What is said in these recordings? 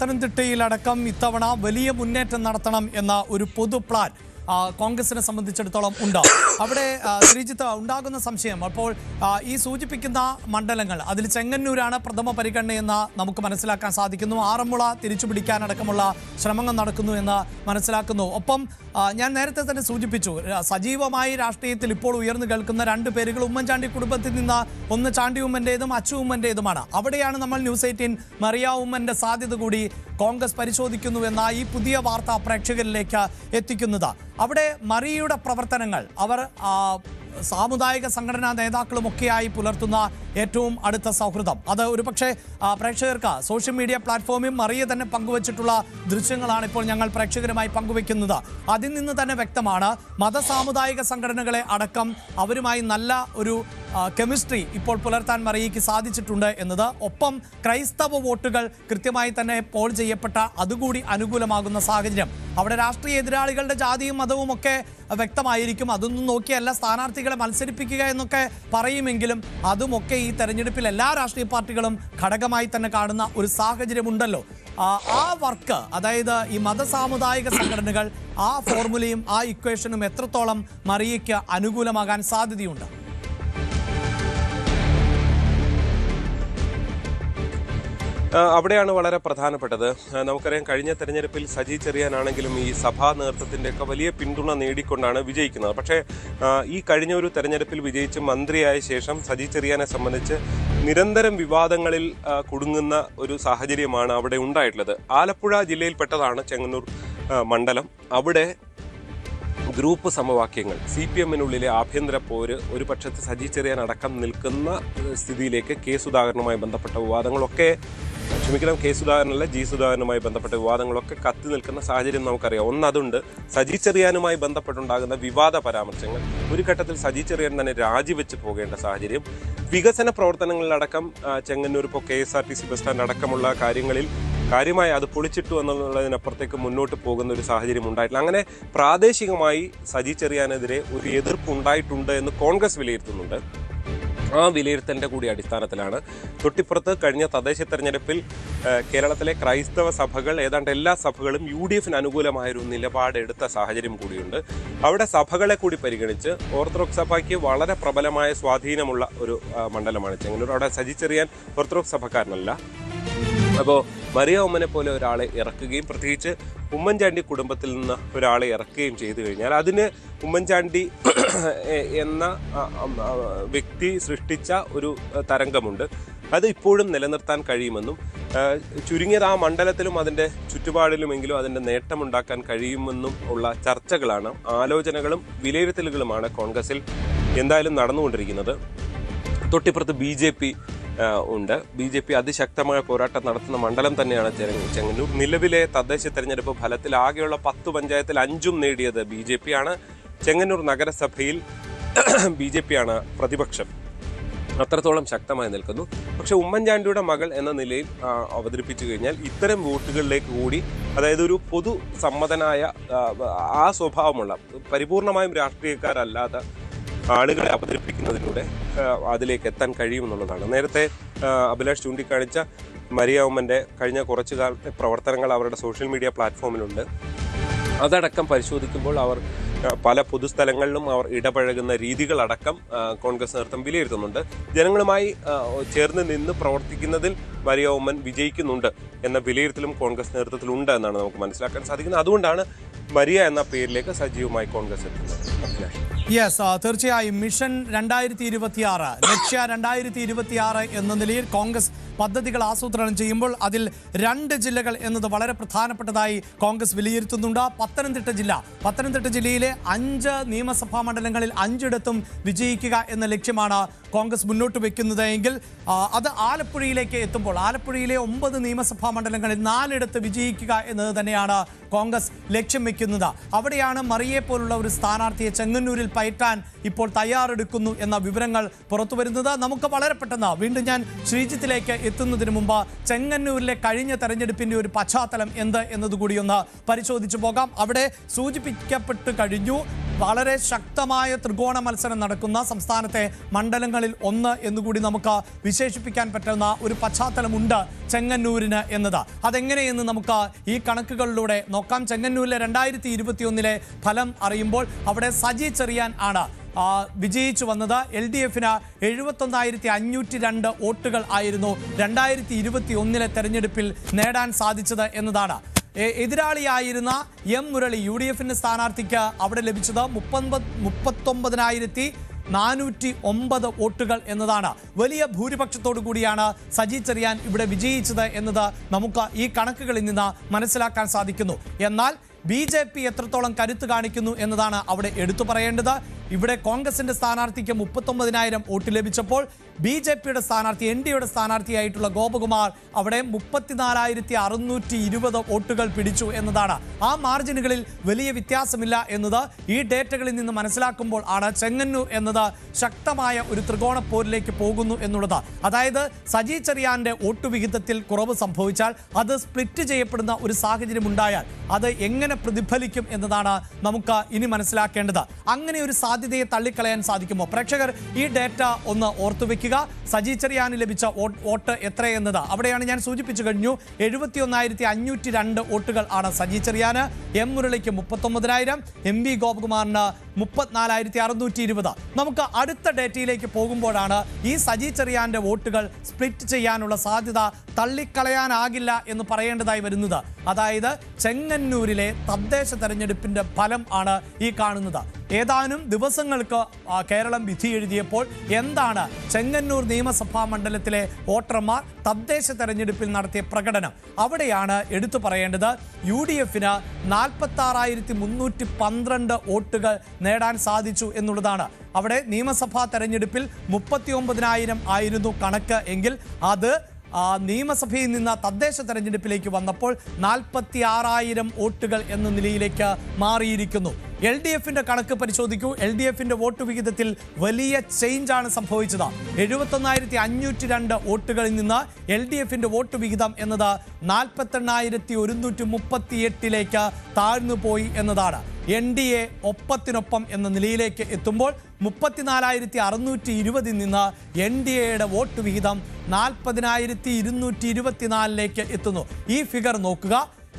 പത്തനംതിട്ടയിലടക്കം ഇത്തവണ വലിയ മുന്നേറ്റം നടത്തണം എന്ന ഒരു പൊതു പ്ലാൻ കോൺഗ്രസിനെ സംബന്ധിച്ചിടത്തോളം ഉണ്ട്. അവിടെ ശ്രീജിത്ത് ഉണ്ടാകുന്ന സംശയം അപ്പോൾ ഈ സൂചിപ്പിക്കുന്ന മണ്ഡലങ്ങൾ അതിൽ ചെങ്ങന്നൂരാണ് പ്രഥമ പരിഗണനയെന്ന് നമുക്ക് മനസ്സിലാക്കാൻ സാധിക്കുന്നു. ആറന്മുള തിരിച്ചുപിടിക്കാനടക്കമുള്ള ശ്രമങ്ങൾ നടക്കുന്നു എന്ന് മനസ്സിലാക്കുന്നു. ഒപ്പം ഞാൻ നേരത്തെ തന്നെ സൂചിപ്പിച്ചു, സജീവമായി രാഷ്ട്രീയത്തിൽ ഇപ്പോൾ ഉയർന്നു കേൾക്കുന്ന രണ്ട് പേരുകൾ ഉമ്മൻചാണ്ടി കുടുംബത്തിൽ നിന്ന് ഒന്ന് ചാണ്ടി ഉമ്മൻ്റേതും അച്ചു ഉമ്മൻ്റേതുമാണ്. അവിടെയാണ് നമ്മൾ ന്യൂസ് 18 മറിയ ഉമ്മൻ്റെ സാധ്യത കൂടി കോൺഗ്രസ് പരിശോധിക്കുന്നു എന്ന ഈ പുതിയ വാർത്ത പ്രേക്ഷകരിലേക്ക് എത്തിക്കുന്നത്. അവിടെ മറിയയുടെ പ്രവർത്തനങ്ങൾ അവർ സാമുദായിക സംഘടനാ നേതാക്കളുമൊക്കെയായി പുലർത്തുന്ന ഏറ്റവും അടുത്ത സൗഹൃദം അത് ഒരുപക്ഷെ പ്രേക്ഷകർക്ക് സോഷ്യൽ മീഡിയ പ്ലാറ്റ്ഫോമിൽ മറിയ തന്നെ പങ്കുവച്ചിട്ടുള്ള ദൃശ്യങ്ങളാണ് ഇപ്പോൾ ഞങ്ങൾ പ്രേക്ഷകരുമായി പങ്കുവെക്കുന്നത്. അതിൽ നിന്ന് തന്നെ വ്യക്തമാണ് മതസാമുദായിക സംഘടനകളെ അടക്കം അവരുമായി നല്ല ഒരു കെമിസ്ട്രി ഇപ്പോൾ പുലർത്താൻ മറിയയ്ക്ക് സാധിച്ചിട്ടുണ്ട് എന്നത്. ഒപ്പം ക്രൈസ്തവ വോട്ടുകൾ കൃത്യമായി തന്നെ പോൾ ചെയ്യപ്പെട്ട അതുകൂടി അനുകൂലമാകുന്ന സാഹചര്യം. അവിടെ രാഷ്ട്രീയ എതിരാളികളുടെ ജാതിയും മതവും ഒക്കെ വ്യക്തമായിരിക്കും. അതൊന്നും നോക്കിയല്ല സ്ഥാനാർത്ഥികളെ മത്സരിപ്പിക്കുക എന്നൊക്കെ പറയുമെങ്കിലും അതുമൊക്കെ ഈ തെരഞ്ഞെടുപ്പിൽ എല്ലാ രാഷ്ട്രീയ പാർട്ടികളും ഘടകമായി തന്നെ കാണുന്ന ഒരു സാഹചര്യമുണ്ടല്ലോ. ആ വർക്ക്, അതായത് ഈ മതസാമുദായിക സംഘടനകൾ, ആ ഫോർമുലയും ആ ഇക്വേഷനും എത്രത്തോളം മറിയയ്ക്ക് അനുകൂലമാകാൻ സാധ്യതയുണ്ട്? അവിടെയാണ് വളരെ പ്രധാനപ്പെട്ടത്. നമുക്കറിയാം, കഴിഞ്ഞ തെരഞ്ഞെടുപ്പിൽ സജി ചെറിയാനാണെങ്കിലും ഈ സഭാ നേതൃത്വത്തിൻ്റെയൊക്കെ വലിയ പിന്തുണ നേടിക്കൊണ്ടാണ് വിജയിക്കുന്നത്. പക്ഷേ ഈ കഴിഞ്ഞ ഒരു തെരഞ്ഞെടുപ്പിൽ വിജയിച്ച് മന്ത്രിയായ ശേഷം സജി ചെറിയാനെ സംബന്ധിച്ച് നിരന്തരം വിവാദങ്ങളിൽ കുടുങ്ങുന്ന ഒരു സാഹചര്യമാണ് അവിടെ ഉണ്ടായിട്ടുള്ളത്. ആലപ്പുഴ ജില്ലയിൽപ്പെട്ടതാണ് ചെങ്ങന്നൂർ മണ്ഡലം. അവിടെ ഗ്രൂപ്പ് സമവാക്യങ്ങൾ, CPM-നുള്ളിലെ ആഭ്യന്തര പോര്, ഒരു പക്ഷത്ത് സജി ചെറിയാൻ അടക്കം നിൽക്കുന്ന സ്ഥിതിയിലേക്ക് കെ സുധാകരനുമായി ബന്ധപ്പെട്ട വിവാദങ്ങളൊക്കെ, കെ സുധാകരനല്ല ജി സുധാകരനുമായി ബന്ധപ്പെട്ട വിവാദങ്ങളൊക്കെ കത്തി നിൽക്കുന്ന സാഹചര്യം നമുക്കറിയാം. അതുണ്ട്, സജി ചെറിയാനുമായി ബന്ധപ്പെട്ടുണ്ടാകുന്ന വിവാദ പരാമർശങ്ങൾ. ഒരു ഘട്ടത്തിൽ സജി ചെറിയാൻ തന്നെ രാജിവെച്ച് പോകേണ്ട സാഹചര്യം. വികസന പ്രവർത്തനങ്ങളിലടക്കം ചെങ്ങന്നൂർ ഇപ്പോൾ KSRTC ബസ് സ്റ്റാൻഡ് അടക്കമുള്ള കാര്യങ്ങളിൽ കാര്യമായി അത് പൊളിച്ചിട്ടു എന്നുള്ളതിനപ്പുറത്തേക്ക് മുന്നോട്ട് പോകുന്ന ഒരു സാഹചര്യം ഉണ്ടായിട്ടില്ല. അങ്ങനെ പ്രാദേശികമായി സജി ചെറിയാനെതിരെ ഒരു എതിർപ്പ് ഉണ്ടായിട്ടുണ്ട് എന്ന് കോൺഗ്രസ് വിലയിരുത്തുന്നുണ്ട്. ആ വിലയിരുത്തലിൻ്റെ കൂടി അടിസ്ഥാനത്തിലാണ് തൊട്ടിപ്പുറത്ത് കഴിഞ്ഞ തദ്ദേശ തെരഞ്ഞെടുപ്പിൽ കേരളത്തിലെ ക്രൈസ്തവ സഭകൾ, ഏതാണ്ട് എല്ലാ സഭകളും UDF-ന് അനുകൂലമായൊരു നിലപാടെടുത്ത സാഹചര്യം കൂടിയുണ്ട്. അവിടെ സഭകളെ കൂടി പരിഗണിച്ച് ഓർത്തഡോക്സ് സഭയ്ക്ക് വളരെ പ്രബലമായ സ്വാധീനമുള്ള ഒരു മണ്ഡലമാണ് ചെങ്ങന്നൂർ. അവിടെ സജി ചെറിയാൻ ഓർത്തഡോക്സ് സഭക്കാരനല്ല. അപ്പോൾ മറിയ ഉമ്മനെ പോലെ ഒരാളെ ഇറക്കുകയും പ്രത്യേകിച്ച് ഉമ്മൻചാണ്ടി കുടുംബത്തിൽ നിന്ന് ഒരാളെ ഇറക്കുകയും ചെയ്തു കഴിഞ്ഞാൽ അതിന് ഉമ്മൻചാണ്ടി എന്ന വ്യക്തി സൃഷ്ടിച്ച ഒരു തരംഗമുണ്ട്. അത് ഇപ്പോഴും നിലനിർത്താൻ കഴിയുമെന്നും ചുരുങ്ങിയത് ആ മണ്ഡലത്തിലും അതിൻ്റെ ചുറ്റുപാടിലുമെങ്കിലും അതിൻ്റെ നേട്ടമുണ്ടാക്കാൻ കഴിയുമെന്നും ഉള്ള ചർച്ചകളാണ്, ആലോചനകളും വിലയിരുത്തലുകളുമാണ് കോൺഗ്രസിൽ എന്തായാലും നടന്നുകൊണ്ടിരിക്കുന്നത്. തൊട്ടിപ്പുറത്ത് BJP ഉണ്ട്. BJP അതിശക്തമായ പോരാട്ടം നടത്തുന്ന മണ്ഡലം തന്നെയാണ് ചെങ്ങന്നൂർ. നിലവിലെ തദ്ദേശ തെരഞ്ഞെടുപ്പ് ഫലത്തിൽ ആകെയുള്ള 10 പഞ്ചായത്തിൽ 5ഉം നേടിയത് BJP ആണ്. ചെങ്ങന്നൂർ നഗരസഭയിൽ BJP ആണ് പ്രതിപക്ഷം. അത്രത്തോളം ശക്തമായി നിൽക്കുന്നു. പക്ഷെ ഉമ്മൻചാണ്ടിയുടെ മകൾ എന്ന നിലയിൽ അവതരിപ്പിച്ചു കഴിഞ്ഞാൽ ഇത്തരം വോട്ടുകളിലേക്ക് കൂടി, അതായത് ഒരു പൊതു സമ്മതനായ ആ സ്വഭാവമുള്ള പരിപൂർണമായും രാഷ്ട്രീയക്കാരല്ലാത്ത ആളുകളെ അവതരിപ്പിക്കുന്നതിലൂടെ അതിലേക്ക് എത്താൻ കഴിയുമെന്നുള്ളതാണ്. നേരത്തെ അഭിലാഷ് ചൂണ്ടിക്കാണിച്ച മറിയ ഉമ്മൻ്റെ കഴിഞ്ഞ കുറച്ചു കാലത്തെ പ്രവർത്തനങ്ങൾ അവരുടെ സോഷ്യൽ മീഡിയ പ്ലാറ്റ്ഫോമിലുണ്ട്. അതടക്കം പരിശോധിക്കുമ്പോൾ അവർ പല പൊതുസ്ഥലങ്ങളിലും അവർ ഇടപഴകുന്ന രീതികളടക്കം കോൺഗ്രസ് നേതൃത്വം വിലയിരുത്തുന്നുണ്ട്. ജനങ്ങളുമായി ചേർന്ന് നിന്ന് പ്രവർത്തിക്കുന്നതിൽ മറിയ ഉമ്മൻ വിജയിക്കുന്നുണ്ട് എന്ന വിലയിരുത്തലും കോൺഗ്രസ് നേതൃത്വത്തിലുണ്ട് എന്നാണ് നമുക്ക് മനസ്സിലാക്കാൻ സാധിക്കുന്നത്. അതുകൊണ്ടാണ് മറിയ എന്ന പേരിലേക്ക് സജീവമായി കോൺഗ്രസ് എത്തുന്നത്. യെസ്, തീർച്ചയായും മിഷൻ 2026, ലക്ഷ്യ 2026 എന്ന നിലയിൽ കോൺഗ്രസ് പദ്ധതികൾ ആസൂത്രണം ചെയ്യുമ്പോൾ അതിൽ 2 ജില്ലകൾ എന്നത് വളരെ പ്രധാനപ്പെട്ടതായി കോൺഗ്രസ് വിലയിരുത്തുന്നുണ്ട്. പത്തനംതിട്ട ജില്ലയിലെ 5 നിയമസഭാ മണ്ഡലങ്ങളിൽ 5ഇടത്തും വിജയിക്കുക എന്ന ലക്ഷ്യമാണ് കോൺഗ്രസ് മുന്നോട്ട് വെക്കുന്നത് എങ്കിൽ അത് ആലപ്പുഴയിലേക്ക് എത്തുമ്പോൾ ആലപ്പുഴയിലെ 9 നിയമസഭാ മണ്ഡലങ്ങളിൽ 4ഇടത്ത് വിജയിക്കുക എന്നത് തന്നെയാണ് കോൺഗ്രസ് ലക്ഷ്യം വെക്കുന്നത്. അവിടെയാണ് മറിയെ പോലുള്ള ഒരു സ്ഥാനാർത്ഥിയെ ചെങ്ങന്നൂരിൽ പയറ്റാൻ ഇപ്പോൾ തയ്യാറെടുക്കുന്നു എന്ന വിവരങ്ങൾ പുറത്തു വരുന്നത്. നമുക്ക് വളരെ പെട്ടെന്ന് വീണ്ടും ഞാൻ ശ്രീജിത്തിലേക്ക് എത്തുന്നതിന് മുമ്പ് ചെങ്ങന്നൂരിലെ കഴിഞ്ഞ തെരഞ്ഞെടുപ്പിന്റെ ഒരു പശ്ചാത്തലം എന്ത് എന്നതുകൂടി ഒന്ന് പരിശോധിച്ചു പോകാം. അവിടെ സൂചിപ്പിക്കപ്പെട്ടു കഴിഞ്ഞു, വളരെ ശക്തമായ ത്രികോണ മത്സരം നടക്കുന്ന സംസ്ഥാനത്തെ മണ്ഡലങ്ങളിൽ ഒന്ന് എന്നുകൂടി നമുക്ക് വിശേഷിപ്പിക്കാൻ പറ്റുന്ന ഒരു പശ്ചാത്തലമുണ്ട് ചെങ്ങന്നൂരിന് എന്നത്. അതെങ്ങനെയെന്ന് നമുക്ക് ഈ കണക്കുകളിലൂടെ നോക്കാം. ചെങ്ങന്നൂരിലെ 2021 ഫലം അറിയുമ്പോൾ അവിടെ സജി ചെറിയാൻ ആണ് വിജയിച്ചു വന്നത്. LDF-ന് 71,502 വോട്ടുകൾ ആയിരുന്നു 2021 തെരഞ്ഞെടുപ്പിൽ നേടാൻ സാധിച്ചത് എന്നതാണ്. എതിരാളിയായിരുന്ന എം മുരളി UDF-ന്റെ സ്ഥാനാർത്ഥിക്ക് അവിടെ ലഭിച്ചത് 39,409 വോട്ടുകൾ എന്നതാണ്. വലിയ ഭൂരിപക്ഷത്തോടു കൂടിയാണ് സജി ചെറിയാൻ ഇവിടെ വിജയിച്ചത് എന്നത് നമുക്ക് ഈ കണക്കുകളിൽ നിന്ന് മനസ്സിലാക്കാൻ സാധിക്കുന്നു. എന്നാൽ BJP എത്രത്തോളം കരുത്ത് കാണിക്കുന്നു എന്നതാണ് അവിടെ എടുത്തു പറയേണ്ടത്. ഇവിടെ കോൺഗ്രസിന്റെ സ്ഥാനാർത്ഥിക്ക് 39,000 വോട്ട് ലഭിച്ചപ്പോൾ BJP-യുടെ സ്ഥാനാർത്ഥി NDA-യുടെ സ്ഥാനാർത്ഥിയായിട്ടുള്ള ഗോപകുമാർ അവിടെ 34,620 വോട്ടുകൾ പിടിച്ചു എന്നതാണ്. ആ മാർജിനുകളിൽ വലിയ വ്യത്യാസമില്ല എന്നത് ഈ ഡേറ്റകളിൽ നിന്ന് മനസ്സിലാക്കുമ്പോൾ ആണ് ചെങ്ങന്നൂർ എന്നത് ശക്തമായ ഒരു ത്രികോണ പോരിലേക്ക് പോകുന്നു എന്നുള്ളത്. അതായത് സജി ചെറിയാന്റെ വോട്ട് വിഹിതത്തിൽ കുറവ് സംഭവിച്ചാൽ അത് സ്പ്ലിറ്റ് ചെയ്യപ്പെടുന്ന ഒരു സാഹചര്യം ഉണ്ടായാൽ അത് എങ്ങനെ പ്രതിഫലിക്കും എന്നതാണ് നമുക്ക് ഇനി മനസ്സിലാക്കേണ്ടത്. അങ്ങനെ ഒരു സാധ്യതയെ തള്ളിക്കളയാൻ സാധിക്കുമോ? പ്രേക്ഷകർ ഈ ഡേറ്റ ഒന്ന് ഓർത്തുവെക്കുക. സജി ചെറിയാന് ലഭിച്ച വോട്ട് എത്രയെന്നത് അവിടെയാണ് ഞാൻ സൂചിപ്പിച്ചു കഴിഞ്ഞു. 71,502 വോട്ടുകൾ ആണ് സജി ചെറിയാന്. എം മുരളിക്ക് 39,000, MV ഗോപകുമാറിന് 34,620. നമുക്ക് അടുത്ത ഡേറ്റയിലേക്ക് പോകുമ്പോഴാണ് ഈ സജി ചെറിയാന്റെ വോട്ടുകൾ സ്പ്ലിറ്റ് ചെയ്യാനുള്ള സാധ്യത തള്ളിക്കളയാനാകില്ല എന്ന് പറയേണ്ടതായി വരുന്നത്. അതായത് ചെങ്ങന്നൂരിലെ തദ്ദേശ തെരഞ്ഞെടുപ്പിന്റെ ഫലം ആണ് ഈ കാണുന്നത്. ഏതാനും ദിവസങ്ങൾക്ക് കേരളം വിധി എഴുതിയപ്പോൾ എന്താണ് ചെങ്ങന്നൂർ നിയമസഭാ മണ്ഡലത്തിലെ വോട്ടർമാർ തദ്ദേശ തെരഞ്ഞെടുപ്പിൽ നടത്തിയ പ്രകടനം? അവിടെയാണ് എടുത്തു പറയേണ്ടത്. UDF-ന് 46,312 വോട്ടുകൾ നേടാൻ സാധിച്ചു എന്നുള്ളതാണ്. അവിടെ നിയമസഭാ തെരഞ്ഞെടുപ്പിൽ 39,000 ആയിരുന്നു കണക്ക് എങ്കിൽ അത് നിയമസഭയിൽ നിന്ന് തദ്ദേശ തെരഞ്ഞെടുപ്പിലേക്ക് വന്നപ്പോൾ 46,000 വോട്ടുകൾ എന്ന നിലയിലേക്ക് മാറിയിരിക്കുന്നു. LDF-ന്റെ കണക്ക് പരിശോധിക്കൂ. LDF-ന്റെ വോട്ട് വിഹിതത്തിൽ വലിയ ചേഞ്ചാണ് സംഭവിച്ചത്. 71,502 വോട്ടുകളിൽ നിന്ന് LDF-ന്റെ വോട്ട് വിഹിതം എന്നത് 48,138 താഴ്ന്നു പോയി എന്നതാണ്. NDA ഒപ്പത്തിനൊപ്പം എന്ന നിലയിലേക്ക് എത്തുമ്പോൾ 34,620 നിന്ന് NDA-യുടെ വോട്ട് വിഹിതം 40,224 എത്തുന്നു. ഈ ഫിഗർ നോക്കുക.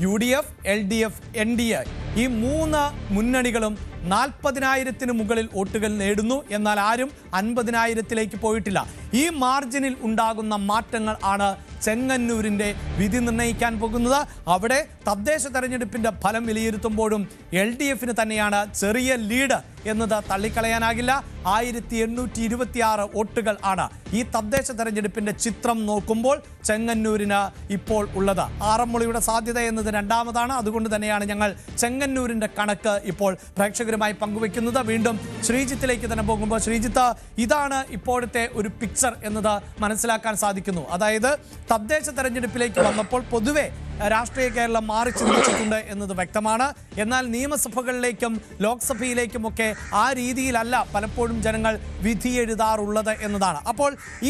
UDF, LDF, NDA ഈ മൂന്ന് മുന്നണികളും 40,000-ന് മുകളിൽ വോട്ടുകൾ നേടുന്നു. എന്നാൽ ആരും 50,000-ലേക്ക് പോയിട്ടില്ല. ഈ മാർജിനിൽ ഉണ്ടാകുന്ന മാറ്റങ്ങൾ ആണ് ചെങ്ങന്നൂരിൻ്റെ വിധി നിർണ്ണയിക്കാൻ പോകുന്നത്. അവിടെ തദ്ദേശ തെരഞ്ഞെടുപ്പിന്റെ ഫലം വിലയിരുത്തുമ്പോഴും LDF-ന് തന്നെയാണ് ചെറിയ ലീഡ് എന്നത് തള്ളിക്കളയാനാകില്ല. 1,826 വോട്ടുകൾ ആണ് ഈ തദ്ദേശ തെരഞ്ഞെടുപ്പിന്റെ ചിത്രം നോക്കുമ്പോൾ ചെങ്ങന്നൂരിന് ഇപ്പോൾ ഉള്ളത്. ആറന്മുളയുടെ സാധ്യത എന്നത് രണ്ടാമതാണ്. അതുകൊണ്ട് തന്നെയാണ് ഞങ്ങൾ ചെങ്ങന്നൂരിന്റെ കണക്ക് ഇപ്പോൾ പ്രേക്ഷകരുമായി പങ്കുവെക്കുന്നത്. വീണ്ടും ശ്രീജിത്തിലേക്ക് തന്നെ പോകുമ്പോൾ, ശ്രീജിത്ത്, ഇതാണ് ഇപ്പോഴത്തെ ഒരു പിക്ചർ എന്നത് മനസ്സിലാക്കാൻ സാധിക്കുന്നു. അതായത് തദ്ദേശ തെരഞ്ഞെടുപ്പിലേക്ക് വന്നപ്പോൾ പൊതുവെ രാഷ്ട്രീയ കേരളം മാറി ചിന്തിച്ചിട്ടുണ്ട് എന്നത് വ്യക്തമാണ്. എന്നാൽ നിയമസഭകളിലേക്കും ലോക്സഭയിലേക്കുമൊക്കെ ആ രീതിയിലല്ല പലപ്പോഴും ജനങ്ങൾ വിധി എഴുതാറുള്ളത് എന്നതാണ്. അപ്പോൾ ഈ